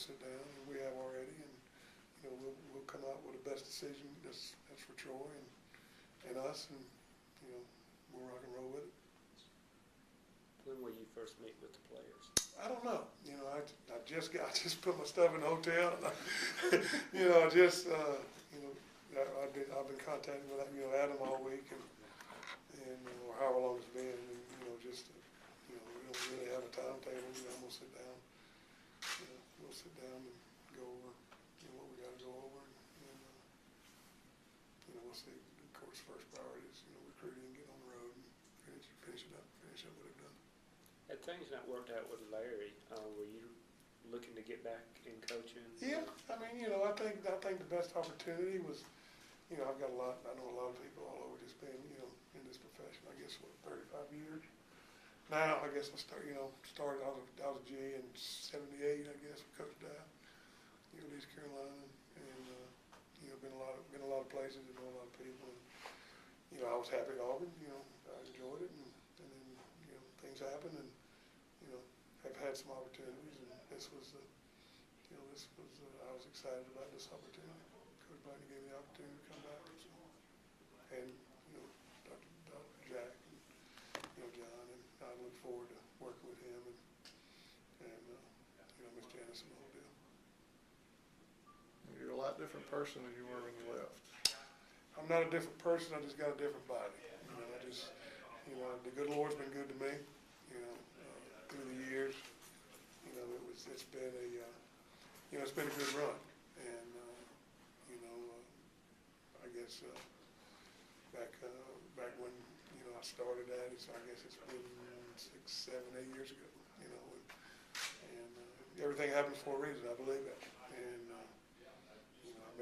we'll sit down, and we have already, and we'll come out with the best decision that's for Troy and us, and we'll rock and roll with it. When will you first meet with the players? I don't know. I just put my stuff in the hotel. And I've been contacting with Adam all week, and or however long it's been, and we don't really have a timetable. I'm gonna sit down. We'll sit down and go over what we got to go over, and we'll see. Of course, first priority is recruiting, get on the road, and finish up what they've done. Had things not worked out with Larry, were you looking to get back in coaching? Yeah, I think the best opportunity was, I know a lot of people all over this been, in this profession, I guess, 35 years. Now, I guess I started, I was a G in 78, I guess, with Coach Dow, East Carolina, and, been a lot of places, and know a lot of people, and, I was happy at Auburn, I enjoyed it, and then, things happen, and, have had some opportunities, and this was, I was excited about this opportunity. Coach Blaney gave me the opportunity to come back, and Dr. Jack, and John, and I look forward to working with him, and Miss Janice and the whole deal. You're a lot different person than you were when you left. I'm not a different person. I just got a different body. The good Lord's been good to me. Through the years, it's been a good run, and I guess back when I started that, I guess it's been 6, 7, 8 years ago. And everything happens for a reason. I believe that, and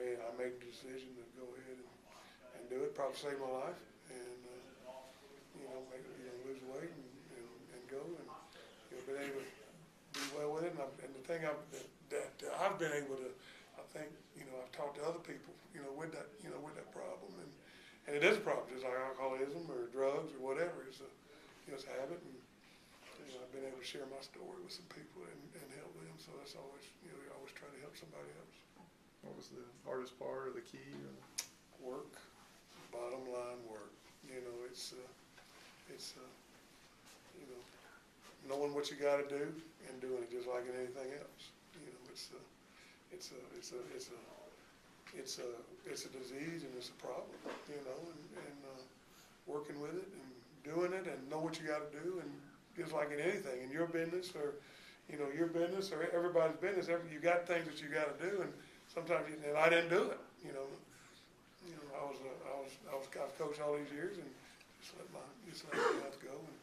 I made the decision to go ahead and do it. Probably saved my life, and lose weight and go, and been able to do well with it. And the thing that I've been able to, I think, I've talked to other people, with that problem, and it is a problem, just like alcoholism or drugs or whatever. It's a habit, and I've been able to share my story with some people and help them. So that's always, we always try to help somebody else. What was the hardest part or the key? Work, bottom line work. Knowing what you got to do and doing it just like in anything else. It's a disease and it's a problem. And working with it and doing it and know what you got to do, and just like in anything in your business or your business or everybody's business, you got things that you got to do, and sometimes and I didn't do it. I've coached all these years and just let my mouth go, and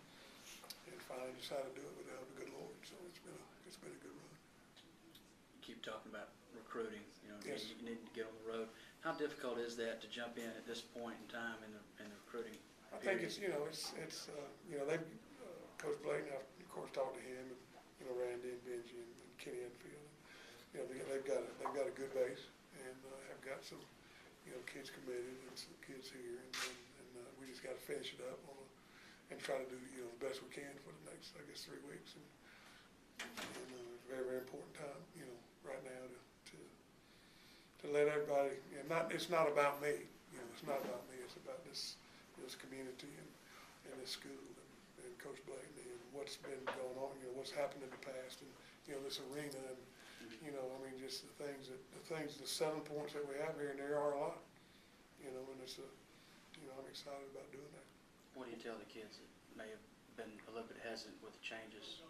finally decided to do it with the help of the good Lord. So it's been a good run. You keep talking about recruiting. Yes. You need to get on the road. How difficult is that to jump in at this point in time in the recruiting? I think it's they've Coach Blayton, I've of course talked to him, and Randy and Benji and Kenny Enfield. They've got a good base, and have got some kids committed and some kids here, and we just got to finish it up and try to do the best we can for the next, I guess, 3 weeks, and it's a very, very important time right now to let everybody. It's not about me. It's not about me. It's about this community and this school and Coach Blayton and what's been going on. What's happened in the past, and this arena, and just the 7 points that we have here, and there are a lot. And it's I'm excited about doing that. What do you tell the kids that may have been a little bit hesitant with the changes,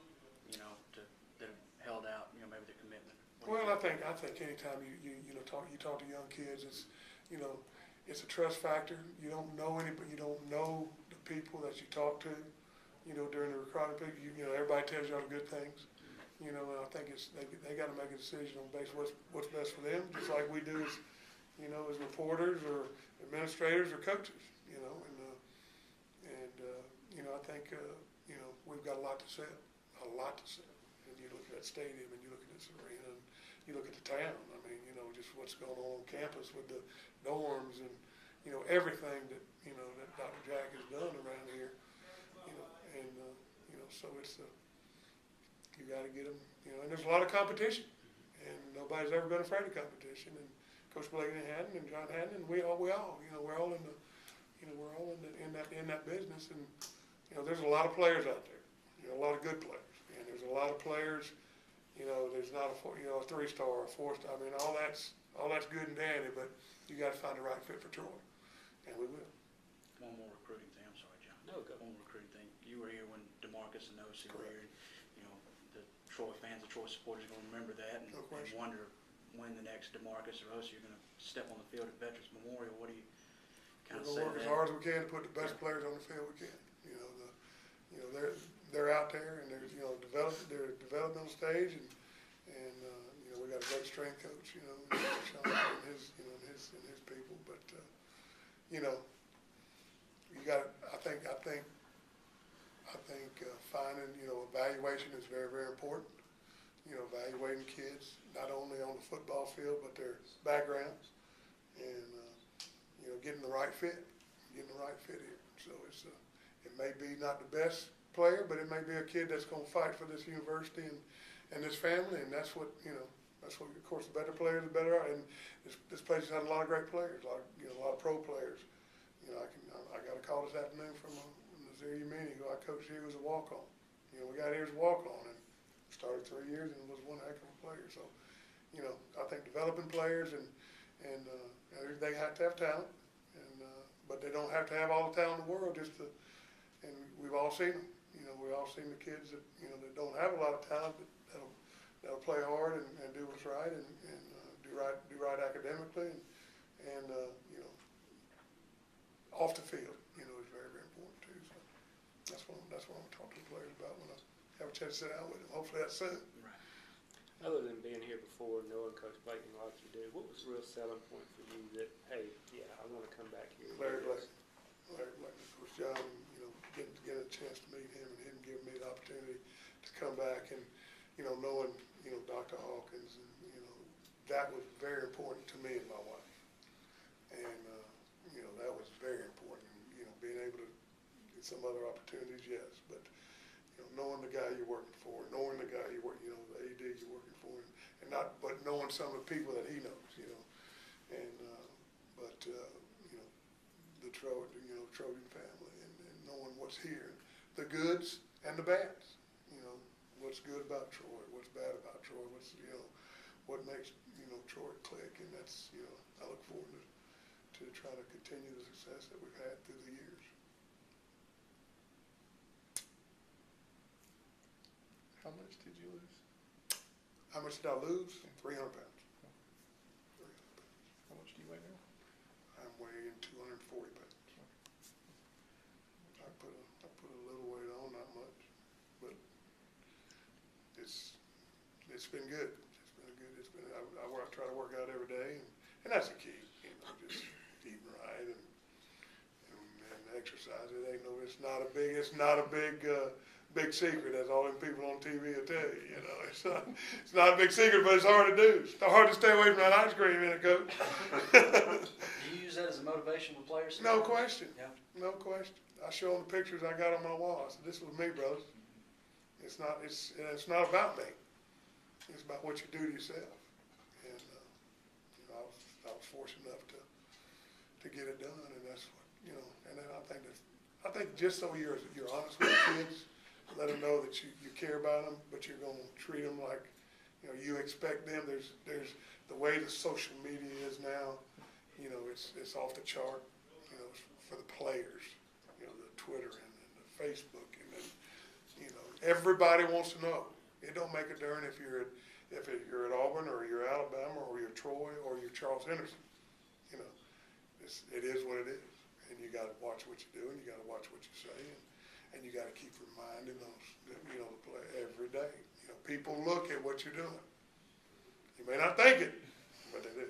that have held out, maybe their commitment? Well, I think anytime you talk to young kids, it's it's a trust factor. You don't know anybody. You don't know the people that you talk to. During the recruiting period, everybody tells you all the good things. And I think they got to make a decision on based what's best for them, just like we do as reporters or administrators or coaches. I think we've got a lot to sell, And you look at that stadium, and you look at this arena, and you look at the town. Just what's going on campus with the dorms and everything that that Dr. Jack has done around here. So it's you got to get them. And there's a lot of competition, and nobody's ever been afraid of competition. And Coach Blakey and Haddon and John Haddon, and we all, we're all in the, we're all in that business. And there's a lot of players out there, a lot of good players, and there's a lot of players. There's not a 3-star or a 4-star. I mean, all that's good and dandy, but you got to find the right fit for Troy, and we will. One more recruiting thing. I'm sorry, John. No, go. One more recruiting thing. You were here when DeMarcus and OC were here. The Troy fans, the Troy supporters are going to remember that and wonder when the next DeMarcus or OC are going to step on the field at Veterans Memorial. What do you kind of say We're going to work as hard as we can to put the best players on the field we can. They're out there, and there's they're at developmental stage, and we got a great strength coach, Sean and his people. But you got I think finding evaluation is very, very important. Evaluating kids not only on the football field but their backgrounds, and getting the right fit here. So it may be not the best player, but it may be a kid that's going to fight for this university and this family, and that's what of course the better players the better are. And this place has had a lot of great players, a lot of pro players. I got a call this afternoon from Nazir Yamini, who I coached here, was a walk-on. We got here as a walk-on and started 3 years and was one heck of a player. So I think developing players and they have to have talent, but they don't have to have all the talent in the world and we've all seen them. We've all seen the kids that that don't have a lot of talent, but that'll play hard and do what's right and do right academically and off the field is very, very important too. So that's what I'm going to talk to the players about when I have a chance to sit down with them. Hopefully that's soon. Right. Other than being here before, knowing Coach Blakey like you do, what was the real selling point for you that, hey, yeah, I want to come back here? Larry Blakey, of course, John, get a chance to meet him and him giving me the opportunity to come back and, knowing, Dr. Hawkins and, that was very important to me and my wife. And, that was very important, being able to get some other opportunities, yes, but, knowing the guy you're working for, knowing the guy the AD you're working for, but knowing some of the people that he knows, and, the Trojan family and knowing what's here, the goods and the bads, what's good about Troy, what's bad about Troy, what's, what makes, Troy click, and that's, I look forward to try to continue the success that we've had through the years. How much did you lose? How much did I lose? 300 pounds. 300 pounds. How much do you weigh now? I'm weighing 240 pounds. I put a little weight on, not much, but it's been good. I try to work out every day, and that's the key. Just eating right and exercise. It's not a big secret, as all them people on TV will tell you. It's not a big secret, but it's hard to do. It's hard to stay away from that ice cream, isn't it, Coach? Do you use that as a motivation with players? No question. Yeah. No question. I show them the pictures I got on my wall. I said, "This was me, brothers." It's not about me. It's about what you do to yourself. And I was fortunate enough to get it done, and that's what And then I think just so you're honest with the kids, let them know that you care about them, but you're going to treat them like you expect them. There's the way the social media is now. It's off the chart. For the players, the Twitter and the Facebook, and then everybody wants to know. It don't make a difference if you're at Auburn or you're Alabama or you're Troy or you're Charles Henderson. It is what it is, and you got to watch what you do and you got to watch what you say, and you got to keep reminding those the play every day. People look at what you're doing. You may not think it, but they do.